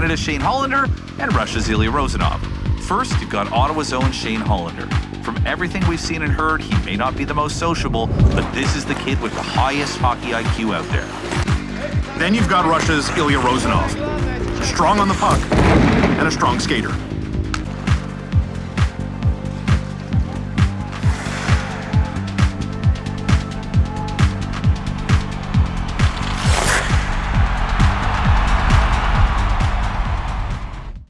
Canada's Shane Hollander and Russia's Ilya Rozanov. First, you've got Ottawa's own Shane Hollander. From everything we've seen and heard, he may not be the most sociable, but this is the kid with the highest hockey IQ out there. Then you've got Russia's Ilya Rozanov. Strong on the puck and a strong skater.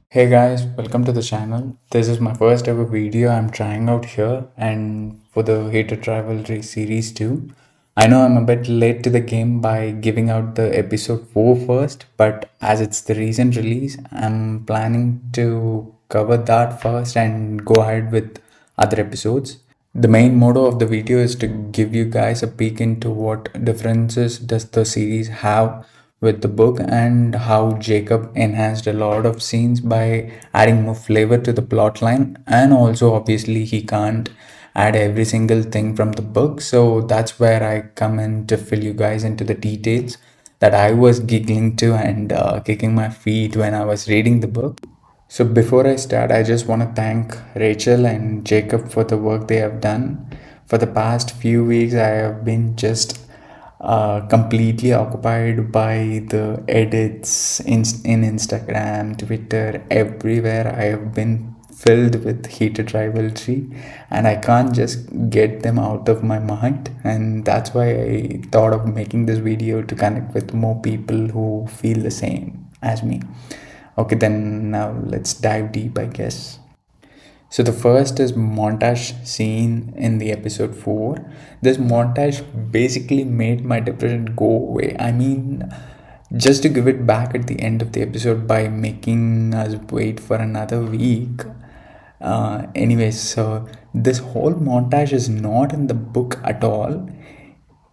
Hey guys, welcome to the channel. This is my first ever video I'm trying out here and for the Heated Rivalry series too. I know I'm a bit late to the game by giving out the episode 4 first, but as it's the recent release, I'm planning to cover that first and go ahead with other episodes. The main motto of the video is to give you guys a peek into what differences does the series have with the book and how Jacob enhanced a lot of scenes by adding more flavor to the plot line, and also obviously he can't add every single thing from the book, so that's where I come in to fill you guys into the details that I was giggling to and kicking my feet when I was reading the book. So before I start, I just want to thank Rachel and Jacob for the work they have done. For the past few weeks, I have been just completely occupied by the edits in Instagram, Twitter, everywhere. I have been filled with Heated Rivalry and I can't just get them out of my mind, and that's why I thought of making this video to connect with more people who feel the same as me. Okay, then now let's dive deep, I guess. So the first is montage scene in the episode 4. This montage basically made my depression go away. I mean, just to give it back at the end of the episode by making us wait for another week. Anyways, so this whole montage is not in the book at all.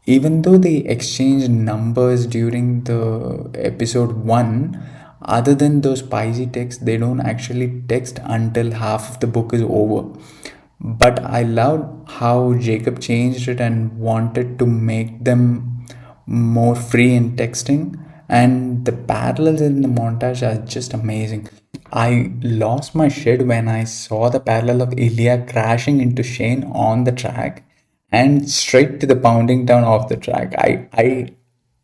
Even though they exchanged numbers during the episode 1, other than those spicy texts, they don't actually text until half of the book is over. But I loved how Jacob changed it and wanted to make them more free in texting, and the parallels in the montage are just amazing. I lost my shit when I saw the parallel of Ilya crashing into Shane on the track and straight to the pounding down of the track. I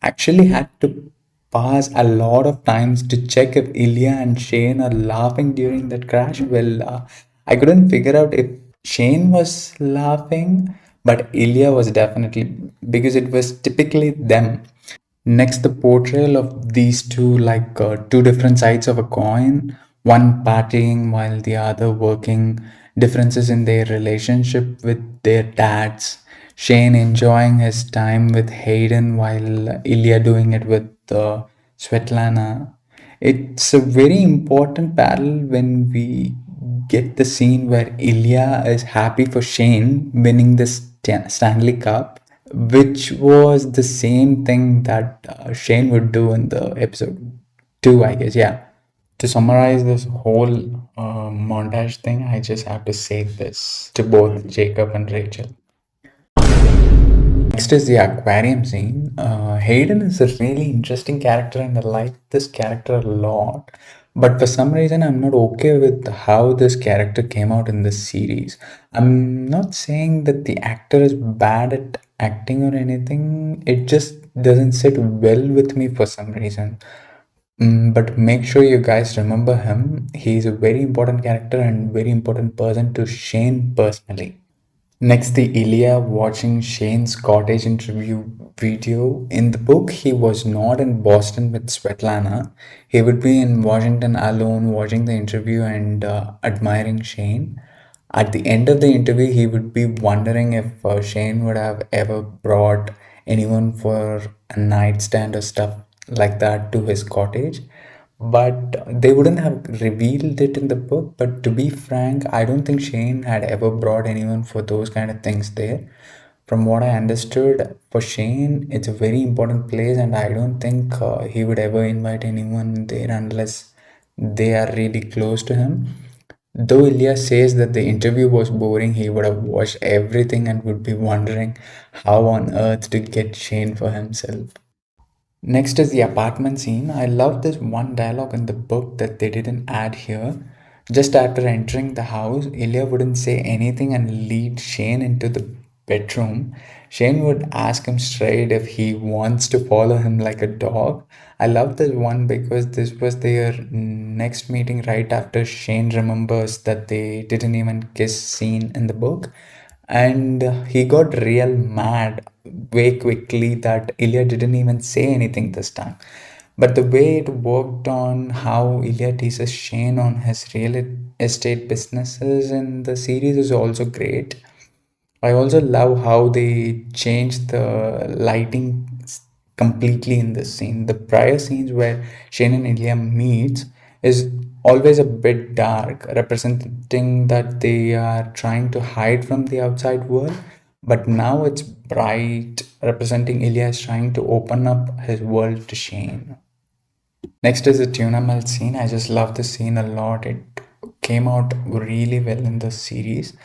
actually had to pause a lot of times to check if Ilya and Shane are laughing during that crash. Well, I couldn't figure out if Shane was laughing, but Ilya was definitely, because it was typically them. Next, the portrayal of these two, like two different sides of a coin, one partying while the other working, differences in their relationship with their dads, Shane enjoying his time with Hayden while Ilya doing it with Svetlana. It's a very important parallel when we get the scene where Ilya is happy for Shane winning the Stanley Cup, which was the same thing that Shane would do in the episode 2, I guess. Yeah. To summarize this whole montage thing, I just have to say this to both Jacob and Rachel. Next is the aquarium scene. Hayden is a really interesting character and I like this character a lot. But for some reason, I'm not okay with how this character came out in this series. I'm not saying that the actor is bad at acting or anything, it just doesn't sit well with me for some reason. But make sure you guys remember him. He's a very important character and very important person to Shane personally. Next, the Ilya watching Shane's cottage interview video. In the book, he was not in Boston with Svetlana. He would be in Washington alone watching the interview and admiring Shane. At the end of the interview, he would be wondering if Shane would have ever brought anyone for a nightstand or stuff like that to his cottage, but they wouldn't have revealed it in the book. But to be frank, I don't think Shane had ever brought anyone for those kind of things there. From what I understood, for Shane, it's a very important place, and I don't think he would ever invite anyone there unless they are really close to him. Though Ilya says that the interview was boring, he would have watched everything and would be wondering how on earth to get Shane for himself. Next is the apartment scene. I love this one dialogue in the book that they didn't add here. Just after entering the house, Ilya wouldn't say anything and lead Shane into the bedroom. Shane would ask him straight if he wants to follow him like a dog. I love this one because this was their next meeting right after Shane remembers that they didn't even kiss scene in the book, and he got real mad way quickly that Ilya didn't even say anything this time. But the way it worked on how Ilya teases Shane on his real estate businesses in the series is also great. I also love how they changed the lighting completely in this scene. The prior scenes where Shane and Ilya meets is always a bit dark, representing that they are trying to hide from the outside world. But now it's bright, representing Ilya is trying to open up his world to Shane. Next is the tuna melt scene. I just love this scene a lot. It came out really well in the series.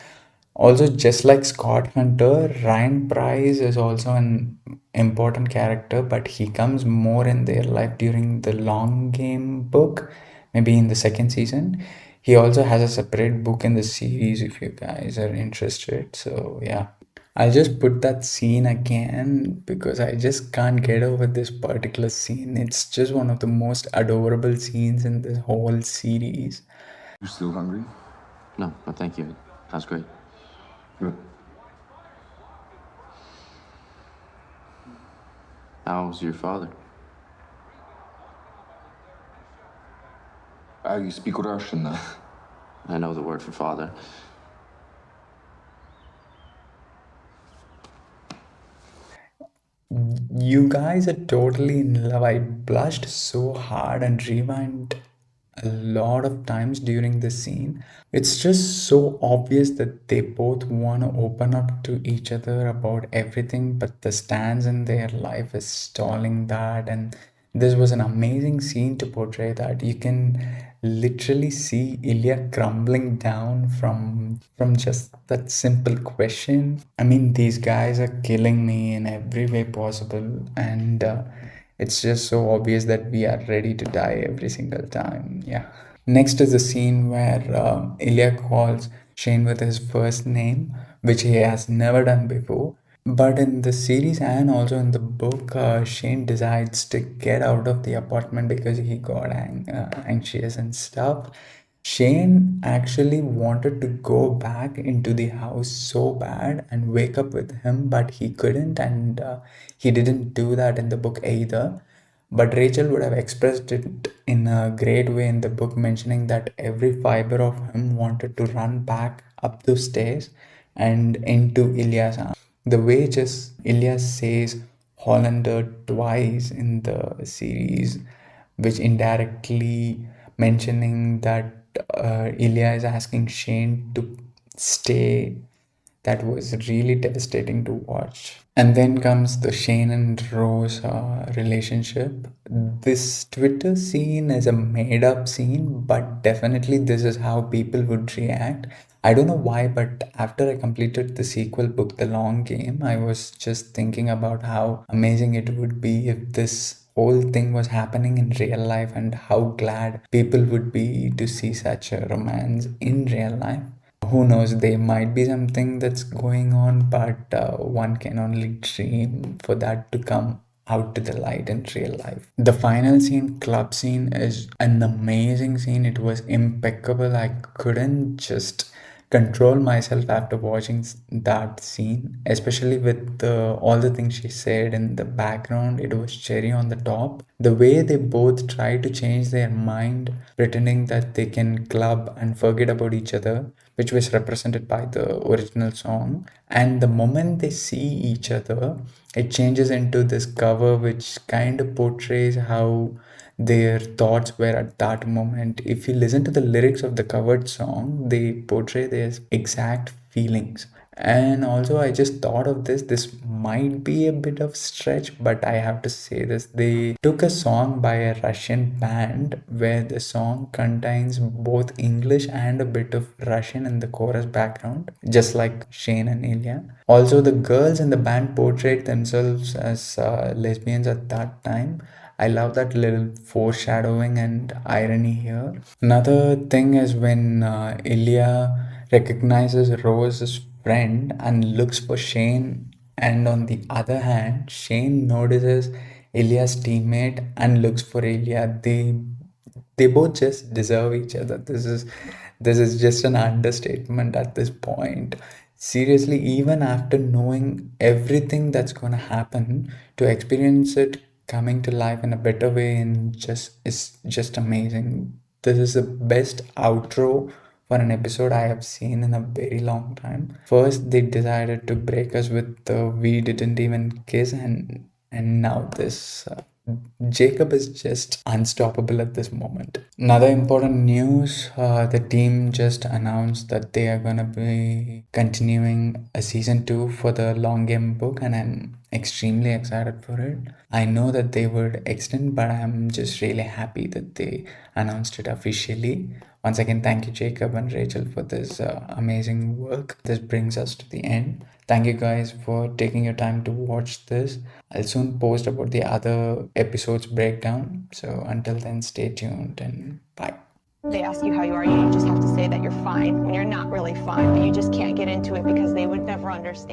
Also, just like Scott Hunter, Ryan Price is also an important character, but he comes more in their life during the long game book, maybe in the second season. He also has a separate book in the series if you guys are interested. So, yeah. I'll just put that scene again because I just can't get over this particular scene. It's just one of the most adorable scenes in the whole series. You still hungry? No, no, thank you. Sounds great. Good. How's your father? You speak Russian now. I know the word for father. You guys are totally in love. I blushed so hard and rewound a lot of times during this scene. It's just so obvious that they both want to open up to each other about everything, but the stance in their life is stalling that. And this was an amazing scene to portray that. You can literally see Ilya crumbling down from just that simple question. I mean, these guys are killing me in every way possible, and it's just so obvious that we are ready to die every single time. Yeah. Next is the scene where Ilya calls Shane with his first name, which he has never done before. But in the series and also in the book, Shane decides to get out of the apartment because he got anxious and stuff. Shane actually wanted to go back into the house so bad and wake up with him, but he couldn't, and he didn't do that in the book either. But Rachel would have expressed it in a great way in the book, mentioning that every fiber of him wanted to run back up the stairs and into Ilya's arms. The way just Ilya says Hollander twice in the series, which indirectly mentioning that Ilya is asking Shane to stay, that was really devastating to watch. And then comes the Shane and Rose relationship. This Twitter scene is a made up scene, but definitely this is how people would react. I don't know why, but after I completed the sequel book, The Long Game, I was just thinking about how amazing it would be if this whole thing was happening in real life and how glad people would be to see such a romance in real life. Who knows, there might be something that's going on, but one can only dream for that to come out to the light in real life. The final scene, club scene, is an amazing scene. It was impeccable. I couldn't just control myself after watching that scene, especially with all the things she said in the background. It was cherry on the top. The way they both try to change their mind, pretending that they can club and forget about each other, which was represented by the original song. And the moment they see each other, it changes into this cover, which kind of portrays how their thoughts were at that moment. If you listen to the lyrics of the covered song, they portray their exact feelings. And also, I just thought of this might be a bit of stretch, but I have to say this. They took a song by a Russian band where the song contains both English and a bit of Russian in the chorus background, just like Shane and Ilya. Also, the girls in the band portrayed themselves as lesbians at that time. I love that little foreshadowing and irony here. Another thing is when Ilya recognizes Rose's friend and looks for Shane, and on the other hand, Shane notices Ilya's teammate and looks for Ilya. They both just deserve each other. This is just an understatement at this point. Seriously, even after knowing everything that's gonna happen, to experience it coming to life in a better way and just is just amazing. This is the best outro for an episode I have seen in a very long time. First, they decided to break us with the "we didn't even kiss," and now this. Jacob is just unstoppable at this moment. Another important news, the team just announced that they are going to be continuing a season 2 for the long game book, and I'm extremely excited for it. I know that they would extend, but I'm just really happy that they announced it officially. Once again, thank you, Jacob and Rachel, for this amazing work. This brings us to the end. Thank you guys for taking your time to watch this. I'll soon post about the other episodes breakdown. So until then, stay tuned and bye. They ask you how you are, you just have to say that you're fine when you're not really fine, but you just can't get into it because they would never understand.